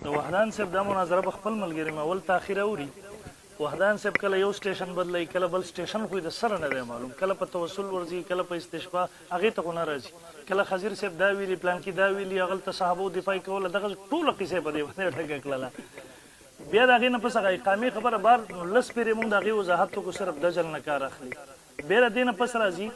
د وحدان صاحب دا مناظره په خپل ملګري ما ول تاخیر اوري وحدان صاحب کله یو سټیشن بدلای کله بل سټیشن خو د سره نه معلوم کله په توسل ورځي کله په استشفاء هغه ته نه راځي کله خزیر صاحب دا ویلي پلان کې دا ویلي هغه ته صحابو دفاع کول دغه ټول قصې په دې باندې ټکه کړله بیا دا غي نه پس هغه اقامي خبره بار لس پیری مونږ دغه وضاحت کو صرف دجل نه کار اخلي بیر دینه پس راځي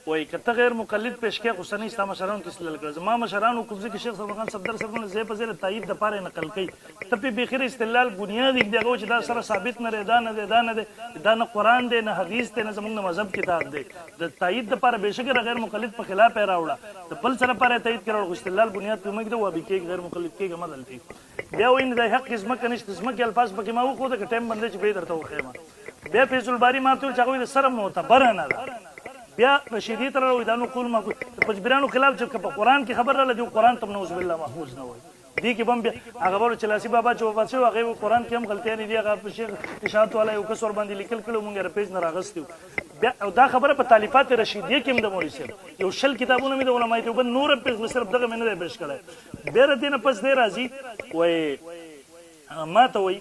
وای کته غیر مقلد پیش کې حسینی اسلام مشران کې استدلال کړ زما مشران کوم ځکه شیخ صفدر خان صفدر صاحب نه زی په زیر تایید د پاره نقل کړي ته په بخیر استدلال بنیاد دغه چې دا سره ثابت نه دا نه قران دی نه حدیث دی نه زموږ مذهب کتاب دی د تایید د پاره بهشکه غیر مقلد په خلاف راوړه د بل سره پاره تایید کړو استدلال بنیاد په موږ د وابي کې غیر مقلد کې مدل دی بیا وین د حق اسمه کنيشت اسمه کې الفاظ پکې ما خو د ټیم باندې چې به درته وخېما بیا فیض الباری ماته چې هغه د سره معتبر نه ده بیا رشیدی تر وې دا نو قول ما پجبرانو خلاف چې په قران کې خبر رااله دی قران تم نوز بالله محفوظ نه وای دی کې بم هغه ورو چلاسی بابا چې وفات شو هغه قران کې هم غلطی نه دی هغه شیخ اشاعت والا یو کسور باندې لیکل کړو مونږه پیج نه راغستو بیا دا خبره په تالیفات رشیدیه کې هم د مولوی صاحب یو شل کتابونه مې د علماء ته بل نور په صرف دغه مې نه پیش کړه ډېر دینه پس دی راځي وای ما ته وای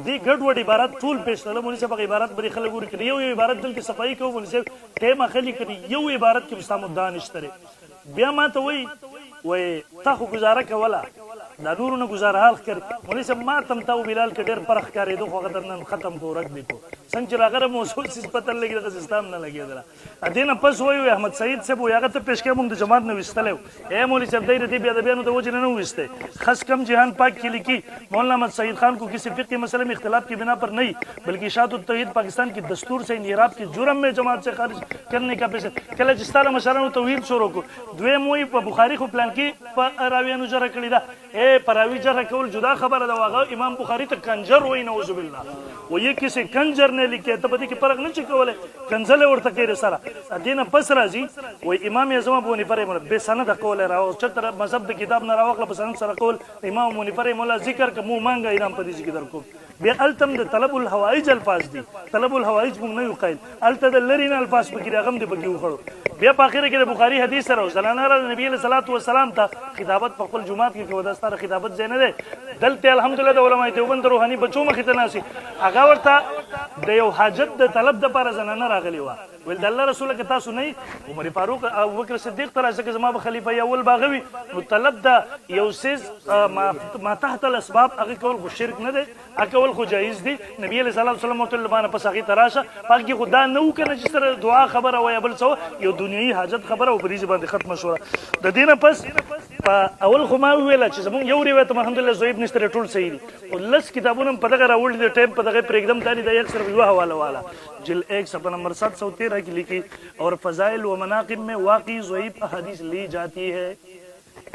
دی ګډوډ عبارت ټول پیش کړل مولوی صاحب عبارت بری خلک ګوري کړي یو عبارت دلته صفائی کوي مولوی صاحب ټیم اخلي کړي یو عبارت کې مستمد دانشتره بیا ما ته وای تا خو گزاره کوله دا نورونه گزاره حال کړ مولوی صاحب ما تم تاو بلال کې ډېر پرخ کارې دوه وخت نن ختم کو رک دی کو څنګه چې راغره موصول سیس پته لګي د سیستم نه لګي درا ادینه پس وای احمد سعید صاحب یاغه ته پیش کې موږ د جماعت نه وستلو اے مولوی صاحب دای دې بیا د بیانو د وجه نه وسته خاص کم جهان پاک کې لیکي مولانا احمد سعید خان کو کسی فقہی مسئلے میں اختلاف کی بنا پر نہیں بلکہ اشاعت التوحید پاکستان کی دستور سے انحراف کے جرم میں جماعت سے خارج کرنے کا پیش کله چې ستاره مشرانو توحید شروع کو دوی موي په بخاری خو پلان کې په راویانو جره کړی دا اے پراوی جره کول جدا خبره دا واغه امام بخاری ته کنجر وای نعوذ بالله و یہ کسی کنجر نے لکھے ته پدې کې فرق نه چي کوله کنزله ورته کې سره دینه پس راځي و امام اعظم ابو حنیفه رحمه الله به سند کوله راو چتر مذهب د کتاب نه راوخله په سند سره کول امام ابو حنیفه رحمه الله ذکر ک مو مانګه انعام پدې ذکر کو بیا التم د طلب الحوائج الفاظ دي طلب الحوائج موږ نه یو قائل الته د لرین الفاظ په کې رقم دی په کې وخړو بیا په اخر کې د بخاری حدیث سره زنانه نبی صلی الله علیه وسلم ته خطابت په خپل جمعات کې کوي دا ستاره خطابت زینه ده دلته الحمدلله د علماء دیوبند روحاني بچو مخ ته ناسي هغه ورته د یو حاجت د طلب د لپاره زنانه راغلی و ول د الله رسول کې تاسو نه عمر فاروق ابو بکر صدیق تر ځکه زما به خلیفہ اول باغوي نو طلب د یو سیز ما تحت الاسباب هغه کول خو شرک نه دی اکول خو جایز دی نبی صلی الله علیه وسلم متل باندې پس هغه تراشه پاکي خدا نو کنه چې سره دعا خبره وای بل څه یو دنیوي حاجت خبره او بریز باندې ختم شوه د دینه پس اول خو ما ویل چې زمون یو روایت الحمدلله زویب نشته ټول صحیح دي او لس کتابونه په دغه راوړل دي ټیم په دغه پرېګدم تاني د یک سره یو حواله والا جل 1 صفحہ نمبر 713 کی لکھی اور فضائل و مناقب میں واقعی ضعیف احادیث لی جاتی ہے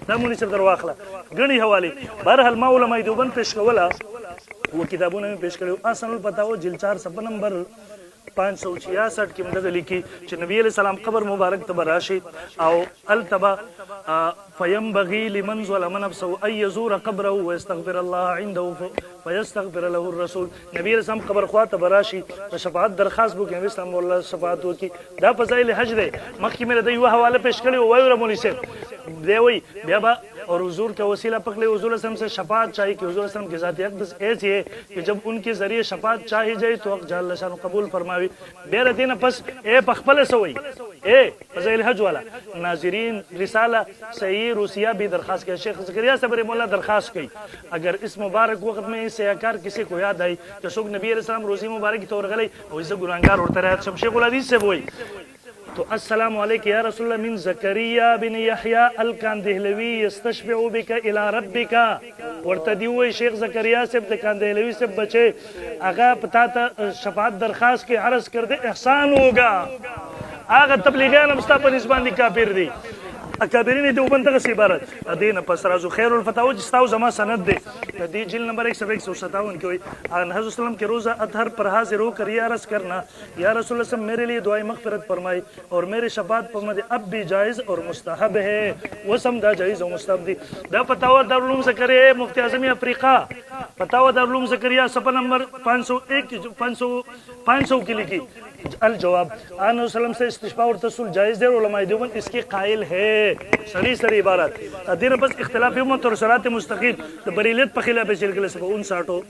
دا مونږ سره درواخله غني حواله بهرحال ما علماء دیوبند پیش کوله و کتابونه پیش کړو اصل پتاو جل 4 صفحہ نمبر 566 کې مدد لیکي چې نبی علیہ السلام قبر مبارک ته راشي او التبا فينبغي لمن ظلم نفسه ان يزور قبره ويستغفر الله عنده فيستغفر له الرسول نبی علیہ السلام قبر خواته براشي د شفاعت درخواست وکړي اسلام الله شفاعت وکړي دا فضایل حج دی مخکې مې د یو حواله پیش کړی وایو رمولي صاحب دی وای بیا با اور حضور کا وسیلہ پکڑے حضور صلی اللہ علیہ وسلم سے شفاعت چاہیے کہ حضور صلی اللہ علیہ وسلم کی ذات اقدس ایسی ہے کہ جب ان کے ذریعے شفاعت چاہی جائے تو حق جل شان قبول فرماوی بیر دین پس اے پخپل سوئی اے فضائل حج والا ناظرین رسالہ صحیح روسیہ بھی درخواست کیا شیخ زکریا صاحب رحمہ اللہ درخواست کی اگر اس مبارک وقت میں اس سیاکار کسی کو یاد آئی کہ سوک نبی علیہ السلام روزی مبارک طور غلی ویسے گناہگار ہوتا رہا شب شیخ الحدیث سے وہی تو السلام علیکم یا رسول اللہ من زکریا بن یحییٰ الکاندہلوی یستشفع بک الی ربک ورته دی وای شیخ زکریا صاحب د کاندہلوی سے بچے اگا پتا تا شفاعت درخواست کے عرض کر دے احسان ہوگا آغا تبلیغیان مستا په نسبان دي کافر دي اکابرین دیوبند څخه عبارت ادین پس رازو خیر الفتاوی جستاو زما سند دے دی جلد نمبر 157 کی ہوئی ان حضرت وسلم کے روزہ اطہر پر حاضر ہو کر یہ عرض کرنا یا رسول اللہ وسلم میرے لیے دعائیں مغفرت فرمائی اور میرے شفاعت پر مدد اب بھی جائز اور مستحب ہے وہ سمجھا جائز اور مستحب دی دا فتاوی دارالعلوم زکریا مفتی اعظم افریقہ فتاوی دارالعلوم زکریا صفحہ نمبر 501 500 کی لکھی الجواب आन वसल्लम से इस्तिशफा और तसुल जायज़ है और उलमाए देवबंद इसके कायल है सरी सरी इबारत अदीन बस इख्तिलाफ उम्मत और सरात मुस्तकीम तो बरीलियत पे खिलाफ चल के सब उन साटो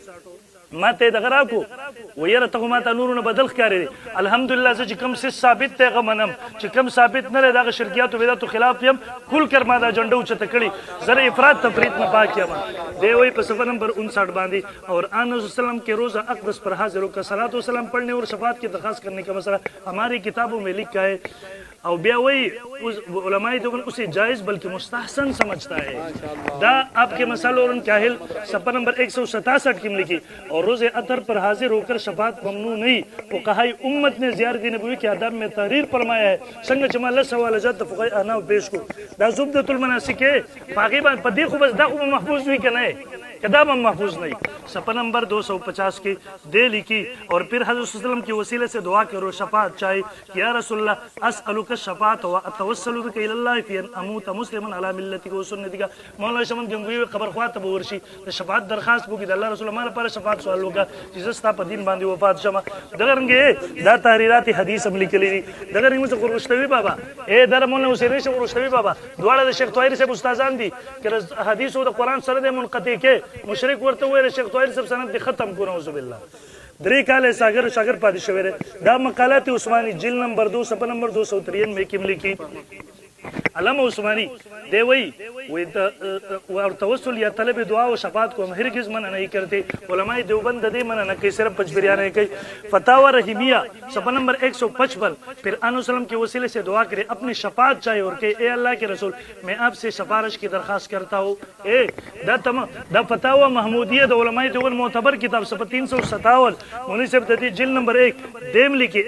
माते दगरा को वयर तको माता नूर ने बदल करे अल्हम्दुलिल्लाह से कम से साबित ते गमनम कम साबित न रहे दाग शिरकियात वेदा तो खिलाफ यम कुल कर मादा झंडा उच्च तकड़ी जरा इफरात तफरीत में पा किया दे वही पे सफर नंबर 59 बांधी और आन वसल्लम के रोजा अक़दस पर हाजिर होकर सलात व सलाम पढ़ने और शफाअत की दरखास्त करने का मसला हमारी किताबों में लिखा है और ब्या वही उस उलमाए देवबंद उसे जायज़ बल्कि मुस्तहसन समझता है दा आपके मसालों और काहिल सफर नंबर 167 की लिखी और रोज़े अतर पर हाजिर होकर शफाअत ममनू नहीं वो कहा उम्मत ने ज़ियारत नबवी के आदाब में तहरीर फरमाया है संग जमाल सवाल जत फुक़हा अहनाफ पेश को दा ज़ुब्दतुल मनासिक है पाकीबान पदी को बस दा को महफूज भी करना है कदाम महफूज नहीं सफर नंबर 250 की दे लिखी और फिर हज़रत सल्लल्लाहु अलैहि वसल्लम की वसीले से दुआ करो शफाअत चाहे या रसूलल्लाह अस्अलुका शफाअत व अतवस्सलु बिका इलल्लाह फी अन अमूत मुस्लिमन अला मिल्लतिका व सुन्नतिका मौला शमन गंगवी खबर ख्वात बवर्शी शफाअत दरखास्त को कि अल्लाह रसूल हमारे पर शफाअत सवाल होगा जिसस्ता पर दिन बांधी वफात शमा दगरंगे दा तहरीरात हदीस अमली के लिए दगरंगे मुझे कुरुश्तवी बाबा ए दर मौला हुसैन से कुरुश्तवी बाबा दुआला दे शेख तोयरी से उस्तादान दी कि हदीस व कुरान सरद मुनक़ती के मुशरिक वर्ते हुए शेख तोयरी सब सनद खत्म को नऊज़ु बिल्लाह दरी काले सागर सागर पादिशवेरे दा मकालात उस्मानी जिल नंबर 2 सफर नंबर 253 में किमली की अल्लामा उस्मानी दे वही और तवस्सुल या तलब दुआ और शफाअत को हम हरगिज़ मना नहीं करते उलमाए देवबंद दे मना न कई सिर्फ पचबिरिया नहीं कई फतावा रहीमिया सफर नंबर 155 फिर आन सल्लम के वसीले से दुआ करे अपनी शफाअत चाहे और के ए अल्लाह के रसूल मैं आपसे सिफारिश की दरखास्त करता हूँ ए दा फतावा महमूदिया द उलमाए देवबंद मोतबर किताब सफर 357 मुनीसिब तदी जिल नंबर 1 देम लिखी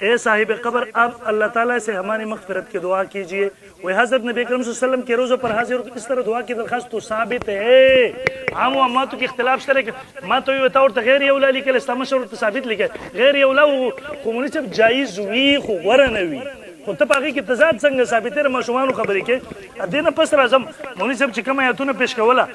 ए साहिब कब्र अब अल्लाह ताला से हमारी मग़फ़िरत की दुआ कीजिए वह हज़रत नबी अकरम सल्लल्लाहु अलैहि वसल्लम के रोज़ों पर हाजिर इस तरह दुआ की दरखास्त तो साबित है आम व मातों के इख्तिलाफ करे मा तो ये बताओ गैर यौला लिखे इस्लामशर तो साबित लिखे गैर यौला वो कमुनी सब जायज़ हुई खुवरन हुई खुद पाकी की तजाद संग साबित है मशुमान खबरी के अदीन पस राजम मुनी सब चिकम आयतुन पेश कवला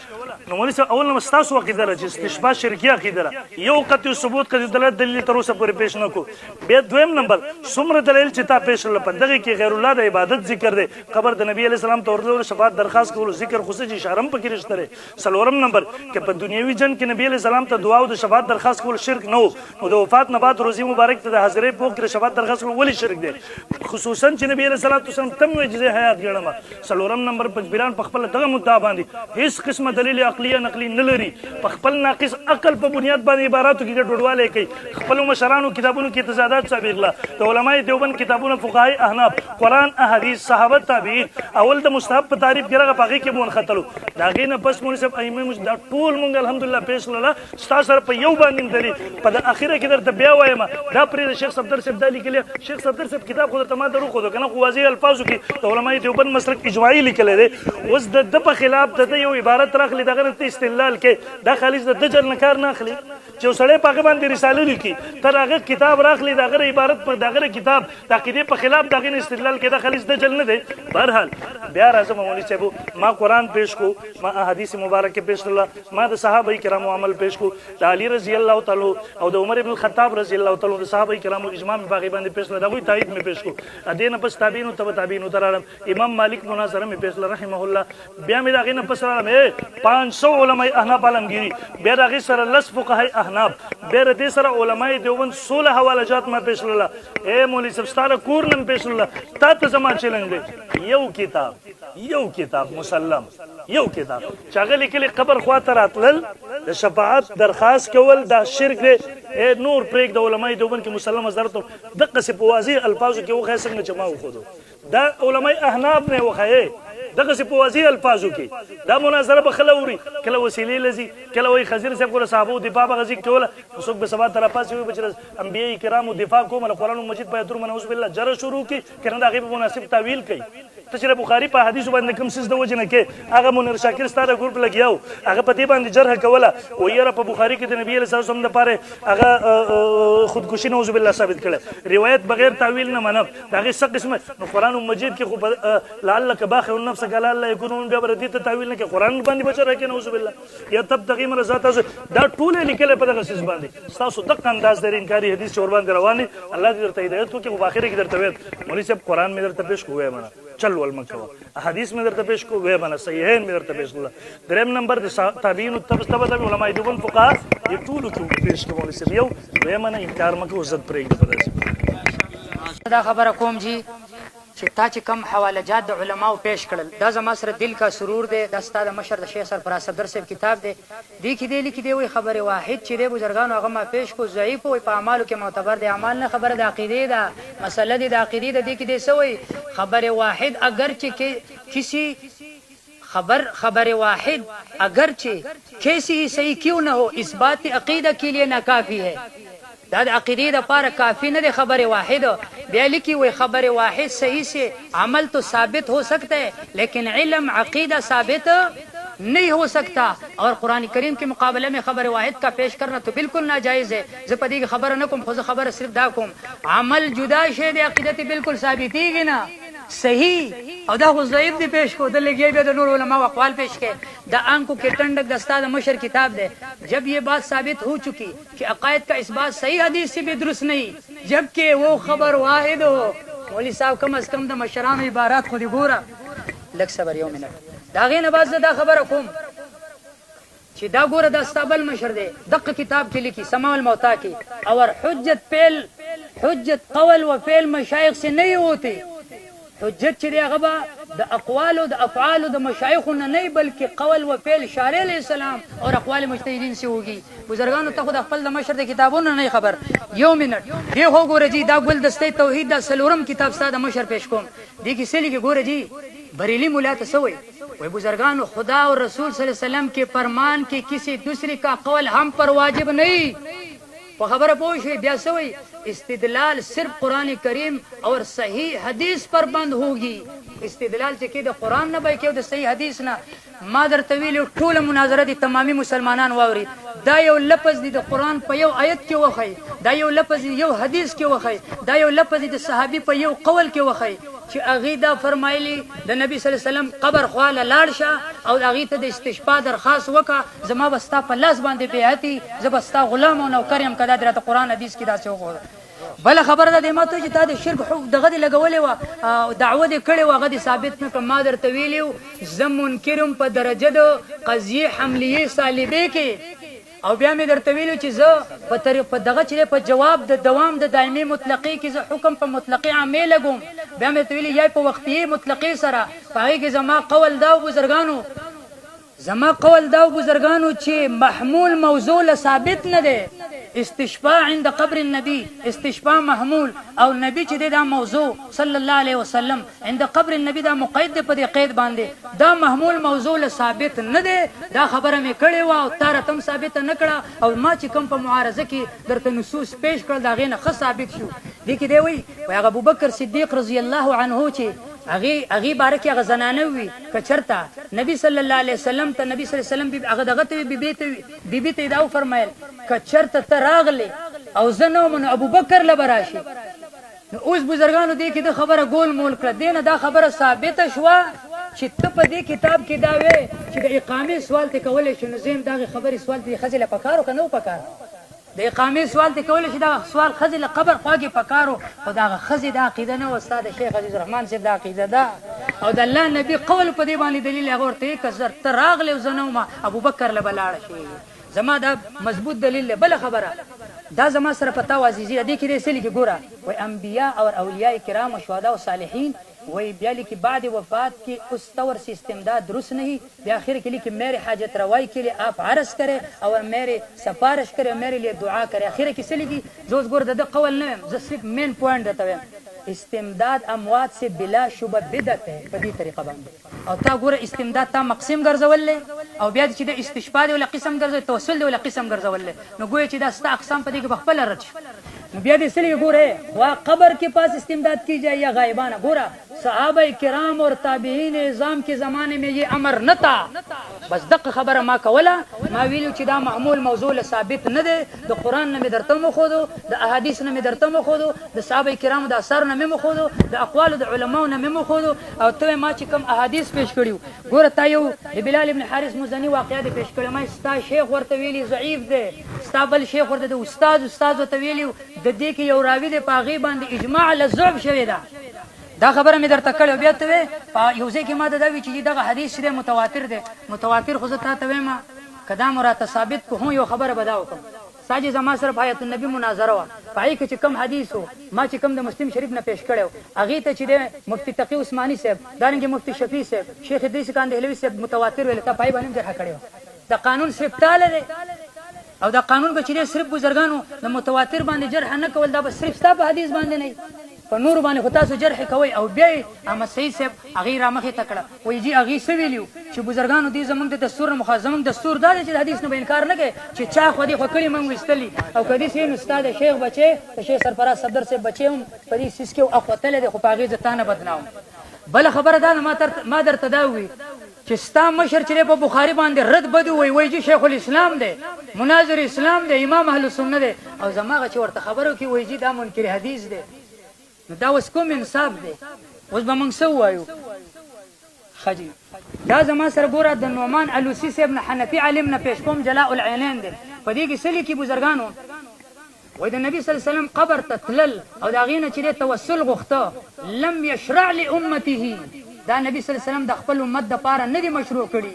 मुनी सब अवल मस्तास वक़ीदर इस्तिशफा शिरकिया क़ीदर ये वक़्त सबूत का दलाल दलील तरो से पूरे पेश न को बे दोम नंबर सुमर दलील चिता पेश ल पंदगे की गैरुल्लाह द इबादत जिक्र दे खबर द नबी अलैहि सलाम तौर और शफाअत दरखास्त को जिक्र खुशी जी शरम पर रिश्ते रे सलोरम नंबर के पर दुनियावी जन के नबी अलैहि सलाम त दुआ और शफाअत दरखास्त को शिरक न हो द वफात नबात रोजी मुबारक त हाजिर पोक के शफाअत दरखास्त को वली शिरक दे खुसूसन च नबी अलैहि सलाम तम वजह हयात गणमा सलोरम नंबर पंजबिरान पखपल दग मुद्दा बांधी इस किस्म दलील अक़लिया नकली नलरी पखपल नाकिस अकल पर बुनियाद बांधी इबारत की डुडवाले कई खपल मशरान किताबों की तजादात साबिगला तो उलमाए देवबंद किताबों फुक़हा अहनाफ कुरान अहदीस सहाबत ताबीन अवल द मुस्तहब तारीफ गिरा पाकी के मोन खतलो दागे न बस मुनि सब अइमे मुझ दा टूल मुंग अल्हम्दुलिल्लाह पेश लला स्ता सर पे यौ बांधी दलील पद आखिर के दर तबिया वायमा दा प्रिय शेख सफदर से दली के लिए शेख सफदर से किताब खुद तमा दरू खुद कना वाज़ी अल्फाज की तो उलमाए देवबंद मसलक इजमाई लिखले रे उस द पर खिलाफ द यो इबारत रख ली दगर इस्तिलाल के दा खालिज द जल नकार ना खली जो सड़े पाकिबान दी रिसाले लिखी तर अगर किताब रख ली दगर इबारत पर दगर किताब ताकि पर खिलाफ दगर इस्तिलाल के दा खालिज द जल न दे बहरहाल बिहार आजम मौलवी साहब मां कुरान पेश को मां हदीस मुबारक के पेश ला मां द सहाबा किराम अमल पेश को द अली रजी अल्लाह तआला और द उमर इब्न खत्ताब रजी अल्लाह तआला द सहाबा किराम इजमा में पाकिबान दे पेश ला दा कोई तारीफ में पेश को अदीन बस ताबीन तब ताबीन उतरालम इमाम मालिक मुनाजरा में पेश ला रहमहुल्लाह बिया में दागिन पसरा में 500 उलमाए अहनाफ आलमगीरी बे दागी सर लस फुक़हा अहनाफ बे रदे सर उलमाए देवबंद 16 हवाला जात में पेश ला ए मौलवी सब स्टार कुरन पेश ला तात जमा चैलेंज दे यो किताब मुसल्लम यो किताब चागली के लिए कब्र ख्वातरातल द शफाअत दरखास्त केवल दा शिरक दे ए नूर प्रेक द उलमाए देवबंद के मुसल्लम हजरत दक से वाज़ी अल्फाज के वो खैसंग जमाओ खुद दा उलमाए अहनाफ ने वो खाए दक से वाज़ी अल्फाज की दा मुनाजरा बखलौरी कला वसीले लजी कला वही खजीर से को साहब दिफा बगजी केवल सुख बसबा तरफा से बचर अंबिया किराम दिफा को मन कुरान मजीद पे तुर मन उस बिल्ला जरा शुरू की करना आगे मुनासिब तावील कई ته چې بخاري په حدیثو باندې کوم څه د وجه نه کې هغه منیر شاکر ستاره ګروپ لګیاو هغه په دې باندې جرح کوله و یاره په بخاري کې د نبی صلی الله علیه وسلم لپاره هغه خودکشي نعوذ بالله ثابت کړه روایت بغیر تعویل نه منم دغه څه قسمه نو قرآن مجید کې خو لعلک باخع النفس قال الله يكون بیا بر دې ته تعویل نه کې قرآن باندې بچره کې نعوذ بالله یا تبتغي مرضات دا ټول لیکل په دغه څه باندې تاسو دغه انداز درې انکاري حدیث چور باندې رواني الله دې درته هدایت وکړي په اخر کې درته وې مولوی صاحب قرآن مې درته پیش کوی معنا چل ول مکوا حدیث مې درته پیش کوی معنا صحیحین مې درته پیش الله دریم نمبر د تابعین او تبع علماء دیوبند فقها دې ټول کې پیش کوم مولوی صاحب یو به معنا انکار مکو عزت پرې دا خبره کوم جی چې تا چې کم حواله جات د علماو پیش کړل دا زما سره دل کا سرور دی دا ستا د مشر د شیخ سرفراز صدر صاحب کتاب دی دی کې دی لیکي دی وی خبره واحد چې دی بزرګانو هغه ما پیش کو ضعیف وي په اعمالو کې معتبر دی اعمال نه خبره د عقیده ده مسله دی د عقیده ده دی کې دی سوی خبره واحد اگر چې کسی خبر واحد اگرچہ کیسی صحیح کیوں نہ ہو اس بات عقیدہ کے لیے ناکافی ہے دا عقیدے دا پارا کافی نہ دے خبر واحد بیا لکھی ہوئی خبر واحد صحیح سے عمل تو ثابت ہو سکتا ہے لیکن علم عقیدہ ثابت نہیں ہو سکتا اور قرآن کریم کے مقابلے میں خبر واحد کا پیش کرنا تو بالکل ناجائز ہے زپدی کی خبر نہ کم خود خبر صرف دا کم عمل جدا شے دے عقیدت بالکل ثابت ہی گی نا صحیح او دا خو ضعیف دی پیش کو دل لگی بیا د نور علماء اقوال پیش کے دا آنکھوں کے ٹنڈک دا استاد مشر کتاب دے جب یہ بات ثابت ہو چکی کہ عقائد کا اس بات صحیح حدیث سے بھی درست نہیں جبکہ وہ خبر واحد ہو مولی صاحب کم از کم دا مشران عبارات خودی گورا لگ صبر یو منٹ دا غین باز دا خبر کوم چې دا ګوره دا استابل مشر دی دقه کتاب کې لیکي سماع الموتا کی اور حجت قول و فعل مشایخ سے نہیں ہوتی حجت چې دی هغه د اقوال او د افعال د مشایخو نه نه بلکې قول و فعل شارع علیہ السلام اور اقوال مجتهدین سے ہوگی بزرگانو ته خود خپل د مشر د کتابونو نه خبر یو منټ دی هو ګوره جی دا ګل دسته توحید دا سلورم کتاب ساده مشر پیش کوم دی کې سلی کې ګوره جی بریلی مولا ته سوئی وہ بزرگان خدا اور رسول صلی اللہ علیہ وسلم کے فرمان کے کسی دوسری کا قول ہم پر واجب نہیں وہ خبر پوچھے بیا سوئی استدلال صرف قرآن کریم اور صحیح حدیث پر بند ہوگی استدلال چکے دا قرآن نہ بلکہ دا صحیح حدیث نہ مادر طویل ټول مناظره دي تمامي مسلمانان واوري دا یو لفظ دي د قرآن په یو آیت کې وخی دا یو لفظ دي یو حدیث کې وخی دا یو لفظ دي د صحابي په یو قول کې وخی چې اغه دا فرمایلی د نبی صلی الله علیه وسلم قبر خواله لاړ شه او اغه ته د استشفاء درخواست وکا زما بستا په لاس باندې بیعتی زبستا غلام او نوکر يم کدا درته قرآن حدیث کې دا څه وګوره بل خبر ده ما ته چې تا د شرک دغه لګولې و دعوه دې کړې و هغه دې ثابت نه کړ ما درته ویلیو زه منکرم په درجه د قضیه حملیه صالبه کې او بیا مې درته ویلو چې زه په طریق په دغه چې په جواب د دوام د دایمي مطلقي کې زه حکم په مطلقي عامل لګوم بیا مې ته ویلي یا په وختي مطلقي سره په هغې کې زما قول دا بزرګانو چې محمول موضوع له ثابت نه دی استشفاء عند قبر النبي استشفاء محمول او نبی چې دا موضوع صلی الله علیه وسلم عند قبر النبی دا مقید په دې قید باندې دا محمول موضوع له ثابت نه دی دا خبره مې کړې و او تاره تم ثابت نه کړه او ما چې کوم په معارضه کې درته نصوص پیش کړل دا غینه ښه ثابت شو دې کې دی وی هغه ابوبکر صدیق رضی الله عنه چې اغي بارک هغه زنانه وي کچرتا نبی صلی الله علیه وسلم ته نبی صلی الله علیه وسلم هغه دغه ته بیبي ته دا فرمایل کچرتا تراغلی او زنه من ابوبکر لبراشي نو اوس بزرګانو دې کې د خبره ګول مول کړ دینه دا خبره ثابت شوه چې ته په دې کتاب کې دا وې چې د اقامې سوال ته کولې شنو زم دا خبره سوال دې خزله پکارو کنه پکار د اقامې سوال ته کولې چې دا سوال خزله قبر خواږي پکارو او دا خزې د عقیده نه استاد شیخ عزیز الرحمن صاحب د عقیده ده او د الله نبی قول په دې باندې دلیل هغه ورته کزر تراغله زنه ما ابوبکر لبلاړ شي زما دا مضبوط دلیل بل خبره دا زما سره پتا وازیزی دې کې دې سلی کې ګوره وای انبیاء اور اولیاء کرام و شهدا و صالحین وही ब्याली की बाद वफात की उस तौर से इस्तेमदाद दुरुस्त नहीं आखिर के लिए कि मेरे हाजत रवाई के लिए आप आरज करें और मेरे सिफारिश करें मेरे लिए दुआ करें आखिर किसी लिए जो गुरद कवल ने सिर्फ मेन पॉइंट देता है इस्तेमदाद अमवात से बिला शुबा बिदत है बदी तरीका बांध और ता गुर इस्तेमदाद ता मقسم ګرځولې او بیا چې د استشفاء ولا قسم ګرځي توسل ولا قسم ګرځولې نو ګویا چې دا ستا اقسام په دې کې بخپل رد نو بیا دې سلی ګوره وا قبر کے پاس استمداد کی جائے یا غائبانہ گورا صحابہ کرام اور تابعین اعظام کے زمانے میں یہ امر نہ تھا بس دق خبر ما کولا ما ویلو چې دا معمول موضوع ثابت نه ده د قران نه درته مخودو د احادیث نه درته مخودو د صحابه کرام د اثر نه مخودو د اقوال د علماو نه مخودو او ته ما چې کوم احادیث پیش کړیو ګوره تا یو د بلال ابن حارث مزنی واقعیت پیش کړی ما ستا شیخ ورته ویلی ضعیف ده ستا بل شیخ ورته د استاد ورته ویلی د دې کې یو راوی د پاغي باندې اجماع لزعب شوی ده دا خبره مې درته کړې بیا ته یو ځای کې ما دا وی چې دغه حدیث دی متواتر دی متواتر خو زه ته وایم کدا مراد ثابت کو هو یو خبره بداو کوم ساجي زما سره آیت النبی مناظره وا پای کې چې کم حدیث ما چې کم د مسلم شریف نه پیش کړو اغه ته چې مفتی تقی عثماني صاحب دانګي مفتی شفیع صاحب شیخ ادریس کاندهلوی صاحب متواتر ویل ته پای باندې جرح کړو دا قانون صرف تعالی دی او دا قانون به چې صرف بزرګانو د متواتر باندې جرح نه کول دا به صرف ستا په حدیث باندې نه په نور باندې خو تاسو جرح کوي او بیا احمد سعید صاحب هغه را مخې تکړه وایي جی هغه څه ویلو چې بزرګانو دې زمونږ د دستور مخازمون دستور دا چې حدیث نه به انکار نه کوي چې چا خو دې خو کړي مونږ وستلی او کدي سي نو استاد شیخ بچي ته شیخ سرفراز صدر سے بچي په دې سیس کې اخوتل دي خو پاغي ځتانه بدناو بل خبره دا ما درته دا وی چې ستا مشر چې په بخاری باندې رد بد وی چې شیخ الاسلام دی مناظر اسلام دی امام اهل سنت دی او زماغه چې ورته خبرو کې وی چې دا منکر حدیث دی نو دا اوس کوم انصاف دی اوس به موږ څه وایو خجی دا زما سره ګوره د نعمان الوسی صاحب نه حنفي عالم نه پیش کوم جلاء العینین دی په دې کې سلی کې بزرګانو وای د نبی صلی الله علیه وسلم قبر ته تلل او دا غینه چې توسل غوښته لم یشرع لامته دا نبی صلی الله علیه وسلم د خپل امت د پاره نه دی مشروع کړي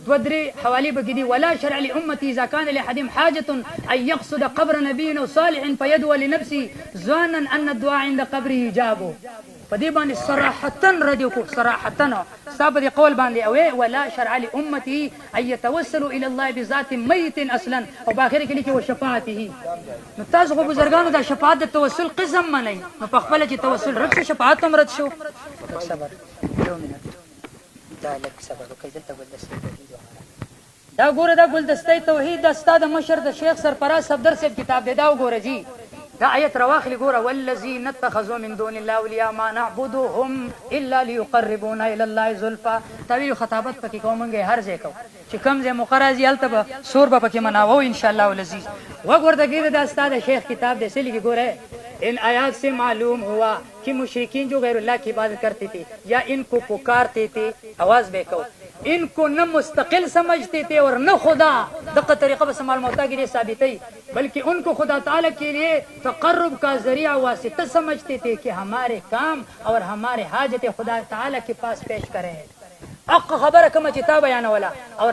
دو درې حوالی به دي ولا شرع لامتي اذا كان لاحدهم حاجه ان يقصد قبر نبي صالح فيدعو لنفسه ظانا ان الدعاء عند قبره اجابه فدي باندې صراحه ردیو کو صراحه صاحب دي قول باندې او ولا شرع لامتي ان يتوسلوا الى الله بذات ميت اصلا او باخره کې لیکي وشفاعته نو تاسو خو بزرګانو د شفاعت د توسل قسم منئ نو په خپل چې توسل رد شو شفاعت هم رد شو صبر یو منټ دا لک صبر وکړئ دلته ولدسته دا ګوره دا ګلدسته توحید د استاد مشر د شیخ سرفراز صفدر صاحب کتاب دی دا وګوره جی دا آیت رواخلی ګوره والذین اتخذوا من دون الله اولیاء ما نعبدهم الا ليقربونا الى الله زلفا طویل خطابت پکې کومنګ هر ځای کو چې کم ځای مقرازی التب سور به پکې مناوو ان شاء الله العزیز وګوره دا ګیره د استاد شیخ کتاب دی سلی ګوره ان آیات سے معلوم ہوا کہ مشرکین جو غیر اللہ کی عبادت کرتے تھے یا ان کو پکارتے تھے آواز بے کو ان کو نہ مستقل سمجھتے تھے اور نہ خدا دقت طریقہ بس معلومات کے لیے ثابت ہے بلکہ ان کو خدا تعالی کے لیے تقرب کا ذریعہ واسطہ سمجھتے تھے کہ ہمارے کام اور ہمارے حاجت خدا تعالی کے پاس پیش کریں اق خبر کما چتا بیان والا اور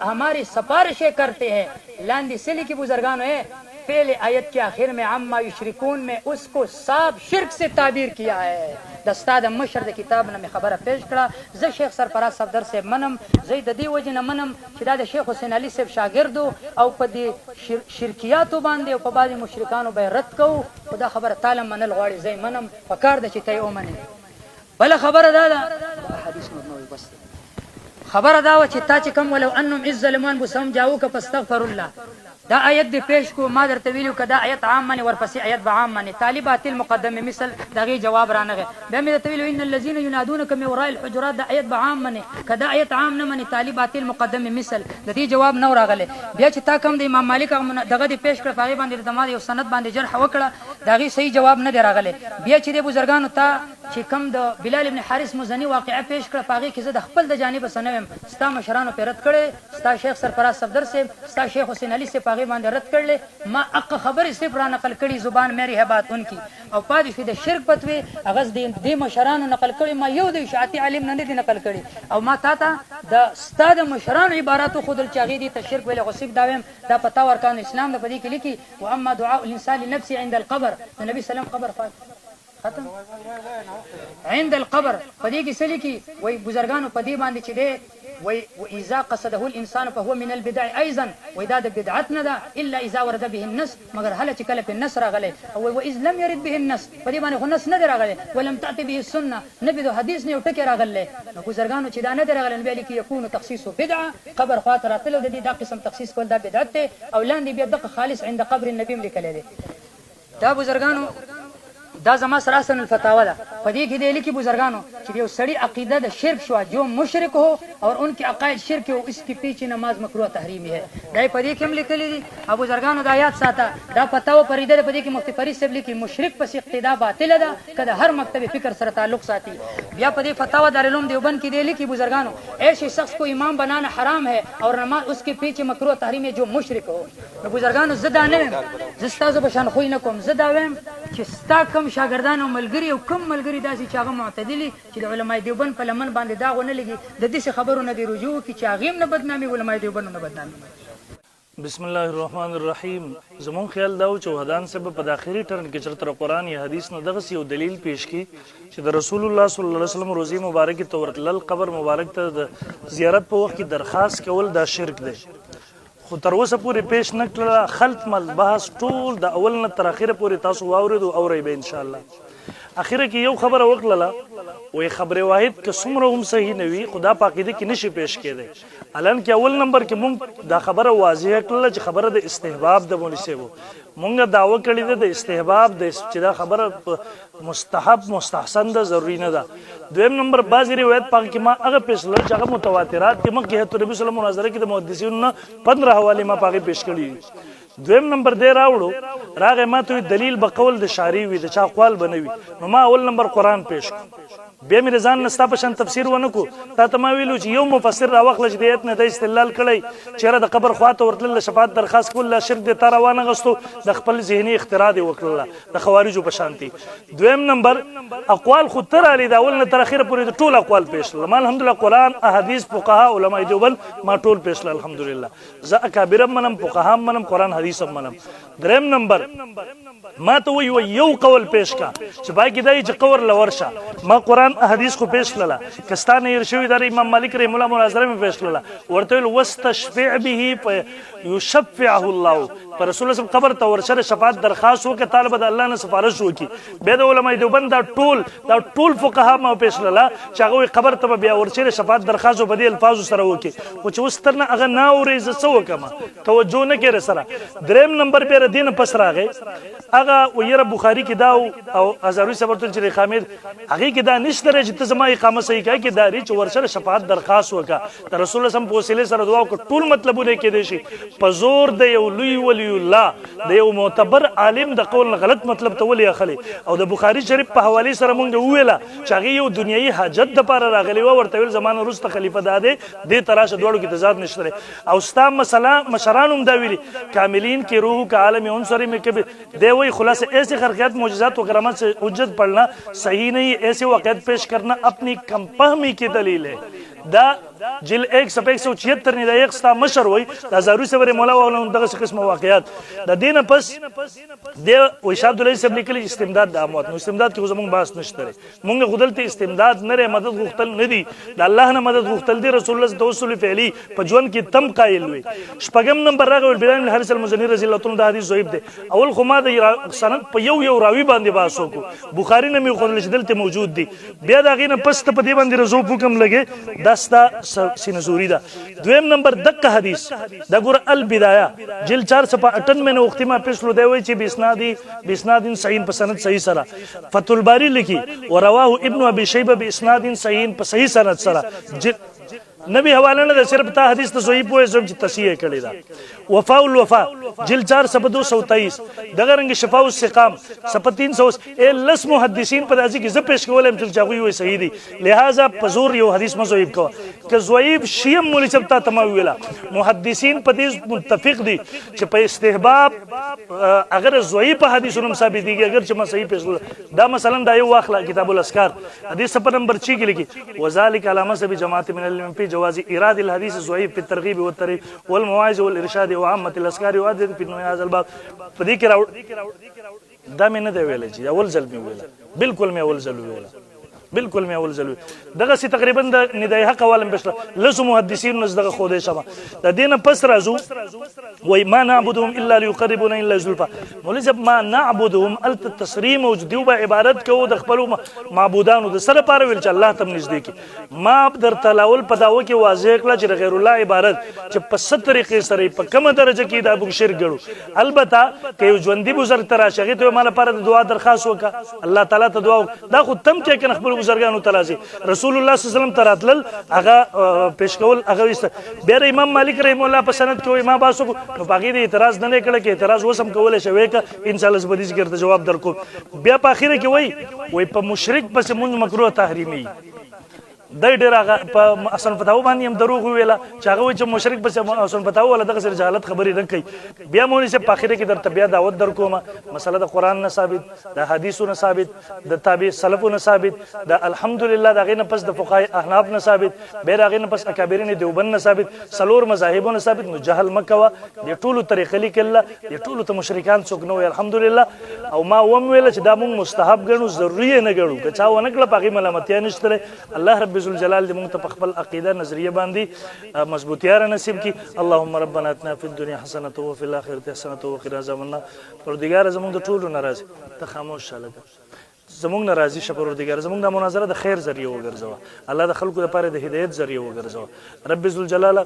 ہماری سفارشیں کرتے ہیں لاندی سلی کی بزرگان ہے پہلے آیت کے آخر میں عما یشرکون میں اس کو صاف شرک سے تعبیر کیا ہے د استاد مشر د کتاب نه خبره پیش کړه زه شیخ سرفراز صفدر صاحب منم زه د دې وجه نه منم چې دا د شیخ حسین علي صاحب شاګرد او په دې شرکیاتو باندې او په بعض مشرکانو به رد کوو خدا خبره تعالی منل غواړي زه منم فکر د چې ته یې ومنې بل خبره دا حدیث نور بس خبره دا و چې تا چې کوم ولو انهم اذ ظلمان بسم جاءوك فاستغفر الله دا آیت دی پیش کو ما درته ویلو کدا آیت عام منی ورپسې آیت به عام منی طالبات المقدم مثل دغه جواب رانغه به مې درته ویلو ان الذين ينادونك من وراء الحجرات دا آیت به عام منی کدا آیت عام نه منی طالبات المقدم مثل د دې جواب نو راغله بیا چې تا کوم د امام مالک دغه دی پیش کړ پای باندې د ما یو سند باندې جرح وکړه دغه صحیح جواب نه دی راغله بیا چې د بزرګانو ته چې کوم د بلال ابن حارث مزنی واقعه پیش کړ پاغي کې زه د خپل د جانب سنوم ستا مشرانو پر رد کړي ستا شیخ سرفراز صفدر سے ستا شیخ حسین علي سے پاغي باندې رد کړل ما اق خبر صرف را نقل کړي زبان میری ہے بات ان کی او پاد شي د شرک پتوي اغاز د مشرانو نقل کړي ما یو د اشاعتی عالم نه دي نقل کړي او ما تا د ستا د مشرانو عباراتو خودل چاغي دي ته شرک ویل غصب داویم دا پتا ورکان اسلام د پدې کې لیکي و اما دعاء الانسان لنفسه عند القبر النبي صلی الله علیه وسلم قبر ختم عند القبر پدې کې سلی کې وای بزرګانو پدې باندې چې ده وای اذا قصده الانسان فهو من البدع ايضا واذا بدعت نه ده الا اذا ورد به النص مگر هله چې کله په النص راغله او واذ لم يرد به النص پدې باندې خو نص نه راغله ولم تاتي به السنه نبي د حدیث نه ټکی راغله نو بزرګانو چې دا نه راغله نبی لیکي يكون تخصيص بدعه قبر خاطر تل د دې دا قسم تخصیص کول دا بدعت او لاندې بیا دغه خالص عند قبر النبي لیکل دي دا بزرګانو دا زما سراسن الفتاوا ده په دې کې دی لیکي بزرګانو چې یو سړی عقیده د شرک شو جو مشرک ہو اور ان کے عقائد شرک ہو اس کے پیچھے نماز مکروہ تحریمی ہے دا په دې کې هم لیکلي دي ابو بزرګانو دا یاد ساته دا فتاوا پریده په دې کې مفتی فرید صاحب لیکي مشرک پس اقتدا باطل ده کله هر مکتب فکر سره تعلق ساتي بیا په دې فتاوا دارالعلوم دیوبند کې دی لیکي بزرګانو ایسے شخص کو امام بنانا حرام ہے اور نماز اس کے پیچھے مکروہ تحریم ہے جو مشرک ہو بزرګانو زدا نه زستازو بشان خو نه کوم زدا ویم چې ستا کم شاګردان او ملګری او کم ملګری داسې چې هغه معتدلي چې د علماء دیوبند په لمن باندې داغ ونه لګي د دې خبرو نه دی رجوع کی چې هغه نه بدنامي علماء دیوبند نه بدنامي بسم الله الرحمن الرحیم زمون خیال دا چې وحدان سبب په داخلي ټرن کې چرته قرآن یا حدیث نه دغه یو دلیل پیش کی چې د رسول الله صلی الله علیه وسلم روزي مبارک تورتل قبر مبارک ته د زیارت په وخت کې درخواست کول دا شرک دی خو تر اوسه پورې پیش نه کړله خلط مل بحث ټول د اول نه تر اخره پورې تاسو واورېدو اورئ به انشاءالله اخره کې یو خبره وکړله وایي خبر واحد که څومره هم صحیح نه وي خو دا په عقیده کې نشي پیش کېدی الان کې اول نمبر کې مونږ دا خبره واضحه کړله چې خبره د استحباب د مولوي صاحب مونږ دعوه کړې ده د استحباب د چې دا خبره مستحب مستحسن ده ضروري نه ده دویم نمبر بعضې روایت پاک کې ما هغه پیش کړل چې هغه متواترات کې مخکې حضرت نبي صلی الله علیه وسلم مناظره کې د محدثینو نه 15 حوالې ما پاک پیش کړي دویم نمبر دی راوړو راغی ما ته دلیل به قول د شارع وي د چا اقوال به نه وي نو ما اول نمبر قرآن پیش کړو بیا مې رضان نه ستا په شان تفسیر ونه کړو تا ته ما ویلو چې یو مفسر راواخله چې د ایت نه د استدلال کړی چېرې د قبر خواته ورتلل د شفاعت درخواست کول لا شرک دی تا راوانغستو د خپل ذهني اختراع دی وکړله د خوارجو په شانتي دویم نمبر اقوال خو تر علي د اول نه تر اخره پورې د ټول اقوال پیش کړل ما الحمدلله قرآن احادیث فقها علماء دیوبند ما ټول پیش کړل الحمدلله زه اکابر منم فقها منم قرآن حدیث منم دریم نمبر ما ته وی یو قول پیش کا چې باقي دی چې قور لورشه ما قرآن احادیث خو پیش کړله کستانه ير شوی در امام مالک رحم الله مناظره مې پیش کړله ورته ویل واستشفع به یشفعه الله پر رسول الله قبر ته ورشه شفاعت درخواست وکړه طالب د الله نه سفارش وکړي به د علماء دیوبند دا ټول فقها ما پیش کړله چې هغه قبر ته بیا ورشه شفاعت درخواست په دې الفاظ سره وکړي او چې وسترنه هغه نه اوري ز څه وکم توجه نه کړي سره دریم نمبر به دین پس راغی هغه ویره بخاری کې دا او ازاروی صبرتل چې خامد هغه کې دا نشته چې ته زما اقامه صحیح کوي کې داري چې ورسره شفاعت درخواست وکړه د رسول الله سم په وسیله سره دعا وکړه ټول مطلبونه کې دي شي په زور د یو لوی ولی الله د یو معتبر عالم د قول غلط مطلب ته ولي اخلي او د بخاری شریف په حواله سره مونږ ویله چې هغه یو دنیوي حاجت د پاره راغلی و ورته ویل زمانه وروسته خلیفہ داده د تراشه دوړو کې تضاد نشته او ستا مسله مشرانم دا ویلي کاملین کی روح کا عالم عنصری میں کبھی دے وہی خلاصے ایسے خرقیات معجزات و کرامات سے حجت پڑھنا صحیح نہیں ایسے واقعات پیش کرنا اپنی کم فہمی کی دلیل ہے دا جل 176 نه د یو ستا مشر وای د زاروی صبر مولا او دغه قسم واقعات د دینه پس د وشاب عبد الله صاحب لیکلي استمداد د اموات نو استمداد کې زمونږ باس نشته مونږ غدلته استمداد نه مدد غوښتل نه دي د الله نه مدد غوښتل دي رسول الله توسل فعلی په ژوند کې تم قائل وي شپږم نمبر راغی بلال بن حارث المزنی رضی الله تعالی عنہ حدیث ضعیف دی اول خو ما د سند په یو راوی باندې باسو کو بخاری نه می خو دلته موجود دي بیا دا غینه پس ته په دې باندې رزو حکم لګي داستا سینزوری دا دویم نمبر دک حدیث دا ګور البدایه جل 458 میں وخت ما پیشلو دی وای چې بسناد صحیح په سند صحیح سره فتح الباری لکی ورواه ابن ابي شيبه باسناد صحیح په صحیح سند سره نبی حواله نه صرف تا حدیث ته صحیح پوهه زم چې تصحیح کړی دا وفاء الوفا جل 427 دغه رنګ شفاء السقام 300 لس محدثین په داسې کې ز پیش کولم چې چاغوي وي صحیح دي لہذا پزور یو حدیث مزویب کو که زویب شیم مولوی صاحب ته تمویلا محدثین په دې متفق دي چې په استحباب اگر زویب په حدیثونو ثابت دي اگر چې ما صحیح پیش دا مثلا دا یو واخلا کتاب الاسکار حدیث په نمبر 6 کې لیکي وذالک علامه سبی جماعت من العلم في جواز إيراد الحديث الضعيف في الترغيب والترهيب والمواعظ والإرشاد وعامة الأذكار وعدد في هذا الباب فذكر دا مې نه دی ویلی چې اول ځل مې ویله بالکل مې اول ځل ویله بالکل مې اول ځل دغه سي تقریبا د ندای حق والم بشله لسو محدثین نس دغه خوده شمه د دینه پس راځو وای ما نعبدهم الا ليقربونا الى زلفا مولوی ما نعبدهم التصریم موجود دی به عبادت کوو د خپل معبودانو د سره پاره ویل چې الله تم نږدې کی ما در تلاول په داو کې واضح کړه چې غیر الله عبادت چې په ست طریقې سره په کومه درجه کې دا ابو شرک ګړو البته که ژوندۍ بزرګ تر شغه ته مال لپاره د دعا درخواست وکړه الله تعالی ته دعا دا خو تم کې کنه خپل بزرګانو تعالی رسول الله صلی الله علیه وسلم تراتل هغه پیش کول هغه وست بیا امام مالک رحم الله په سند کې ما باسو نو باقي د اعتراض نه کړه کې اعتراض وسم کولای شوی ک ان شاء الله زبدي ذکر ته جواب درکو بیا په اخره کې وای په مشرک پس مونږ مکروه تحریمی د ډیر هغه په اصل فتاو باندې هم دروغ ویله چې هغه چې مشرک بس اصل فتاو ولا دغه سره جهالت خبرې نه کوي بیا مونږ چې په اخره کې درته بیا دعوت درکوم مسله د قران نه ثابت د حدیثونو ثابت د تابع سلفونو ثابت د الحمدلله دغه نه پس د فقهای احناف نه ثابت بیا دغه نه پس اکابرین دیوبند نه ثابت سلور مذاهبونو ثابت نو جهل مکوا د ټولو طریقې لیکل د ټولو ته مشرکان څوک نو الحمدلله او ما وم ویل چې دا مونږ مستحب ګڼو ضروري نه ګڼو که چا ونه کړه پاغي ملامتیا نشته الله رب ذوالجلال دې موږ ته په خپل عقیده نظریه باندې مضبوطیار نصیب کی اللهم ربنا اتنا فی الدنيا حسنه وفي الاخره حسنه وقنا عذاب النار پروردگار زموږ د ټولو ناراض ته خاموش شاله زموږ ناراضي شه پروردگار زموږ د مناظره د خیر ذریعہ وګرځوه الله د خلکو لپاره د هدایت ذریعہ وګرځوه رب ذوالجلال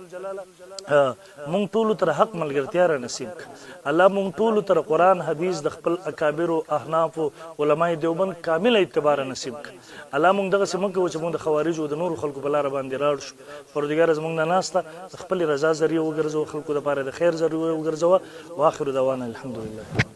مونږ ټول تر حق ملګرتیا را نصیب الله مونږ ټول تر قران حدیث د خپل اکابر او احناف او علماء دیوبند کامل اعتبار نصیب الله مونږ دغه سم کو چې مونږ د خوارج او د نور خلکو بل را باندې راړ شو پروردگار زمونږ نه ناسته خپل رضا ذریعہ وګرځو خلکو لپاره د خیر ذریعہ وګرځوه واخر دعوانا الحمدلله